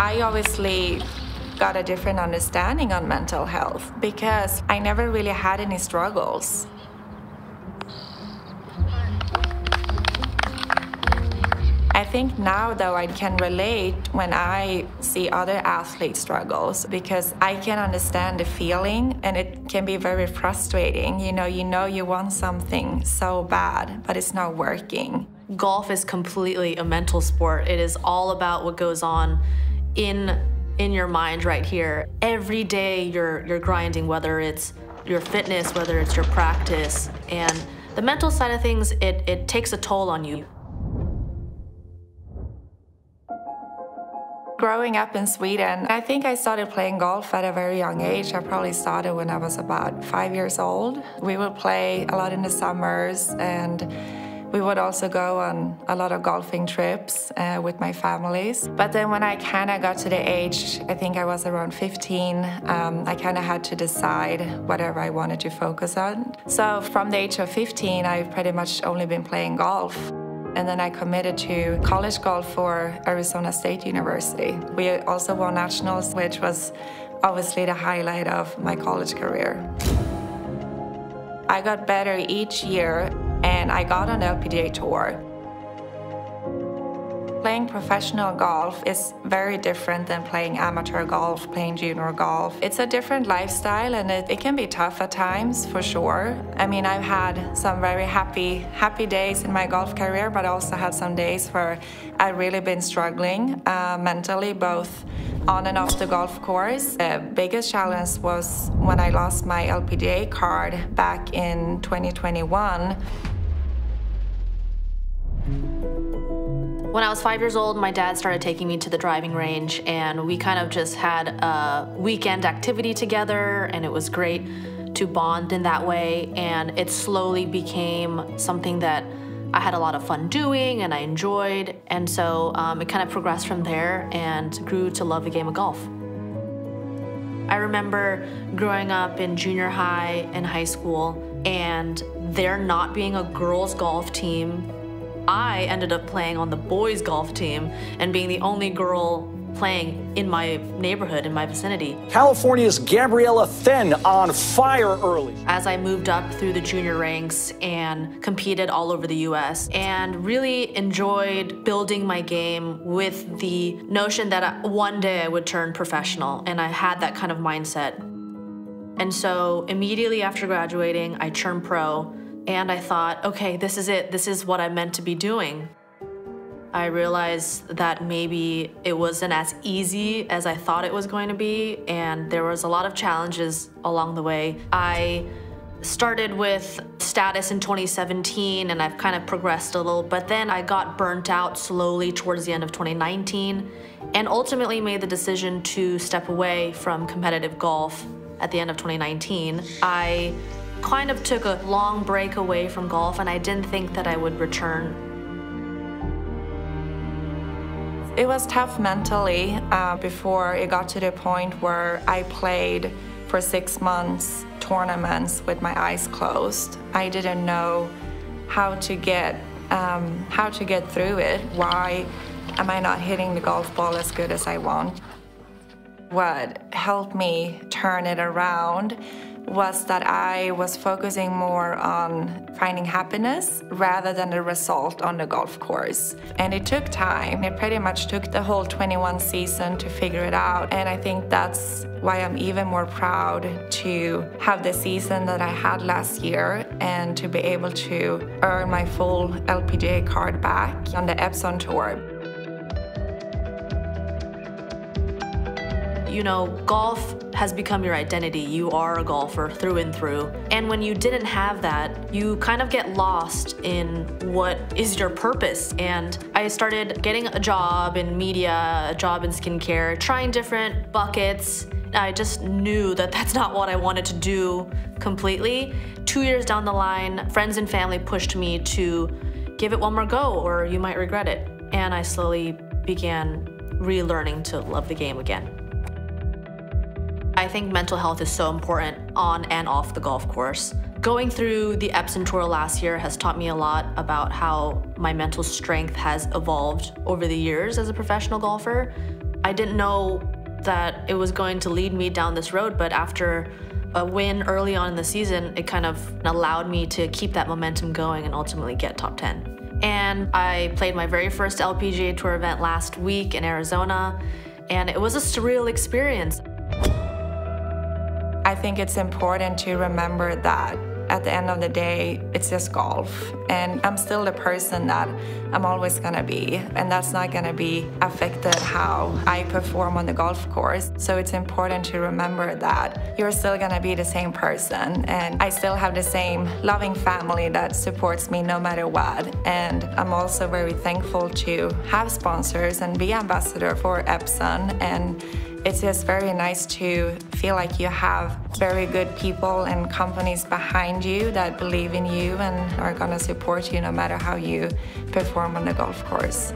I obviously got a different understanding on mental health because I never really had any struggles. I think now, though, I can relate when I see other athletes struggles because I can understand the feeling, and it can be very frustrating. You know you want something so bad, but it's not working. Golf is completely a mental sport. It is all about what goes on in your mind right here. Every day you're grinding, whether it's your fitness, whether it's your practice, and the mental side of things, it takes a toll on you. Growing up in Sweden, I think I started playing golf at a very young age. I probably started when I was about 5 years old. We would play a lot in the summers, and we would also go on a lot of golfing trips with my families. But then when I kind of got to the age, I think I was around 15, I kind of had to decide whatever I wanted to focus on. So from the age of 15, I've pretty much only been playing golf. And then I committed to college golf for Arizona State University. We also won nationals, which was obviously the highlight of my college career. I got better each year, and I got on the LPGA Tour. Playing professional golf is very different than playing amateur golf, playing junior golf. It's a different lifestyle, and it can be tough at times, for sure. I mean, I've had some very happy days in my golf career, but I also had some days where I've really been struggling mentally, both on and off the golf course. The biggest challenge was when I lost my LPGA card back in 2021. When I was 5 years old, my dad started taking me to the driving range, and we kind of just had a weekend activity together, and it was great to bond in that way. And it slowly became something that I had a lot of fun doing and I enjoyed. And so it kind of progressed from there and grew to love the game of golf. I remember growing up in junior high and high school, and there not being a girls' golf team. I ended up playing on the boys' golf team and being the only girl playing in my neighborhood, in my vicinity. California's Gabriella on fire early. As I moved up through the junior ranks and competed all over the US, and really enjoyed building my game with the notion that one day I would turn professional, and I had that kind of mindset. And so immediately after graduating, I turned pro. And I thought, okay, this is it. This is what I'm meant to be doing. I realized that maybe it wasn't as easy as I thought it was going to be, and there was a lot of challenges along the way. I started with status in 2017, and I've kind of progressed a little, but then I got burnt out slowly towards the end of 2019, and ultimately made the decision to step away from competitive golf at the end of 2019. I kind of took a long break away from golf, and I didn't think that I would return. It was tough mentally before it got to the point where I played for 6 months tournaments with my eyes closed. I didn't know how to get through it. Why am I not hitting the golf ball as good as I want? What helped me turn it around was that I was focusing more on finding happiness rather than the result on the golf course. And it took time. It pretty much took the whole 21 season to figure it out. And I think that's why I'm even more proud to have the season that I had last year and to be able to earn my full LPGA card back on the Epson Tour. You know, golf has become your identity. You are a golfer through and through. And when you didn't have that, you kind of get lost in what is your purpose. And I started getting a job in media, a job in skincare, trying different buckets. I just knew that that's not what I wanted to do completely. 2 years down the line, friends and family pushed me to give it one more go or you might regret it. And I slowly began relearning to love the game again. I think mental health is so important on and off the golf course. Going through the Epson Tour last year has taught me a lot about how my mental strength has evolved over the years as a professional golfer. I didn't know that it was going to lead me down this road, but after a win early on in the season, it kind of allowed me to keep that momentum going and ultimately get top 10. And I played my very first LPGA Tour event last week in Arizona, and it was a surreal experience. I think it's important to remember that at the end of the day, it's just golf. And I'm still the person that I'm always gonna be. And that's not gonna be affected how I perform on the golf course. So it's important to remember that you're still gonna be the same person. And I still have the same loving family that supports me no matter what. And I'm also very thankful to have sponsors and be ambassador for Epson. And it's just very nice to feel like you have very good people and companies behind you that believe in you and are gonna support you no matter how you perform on the golf course.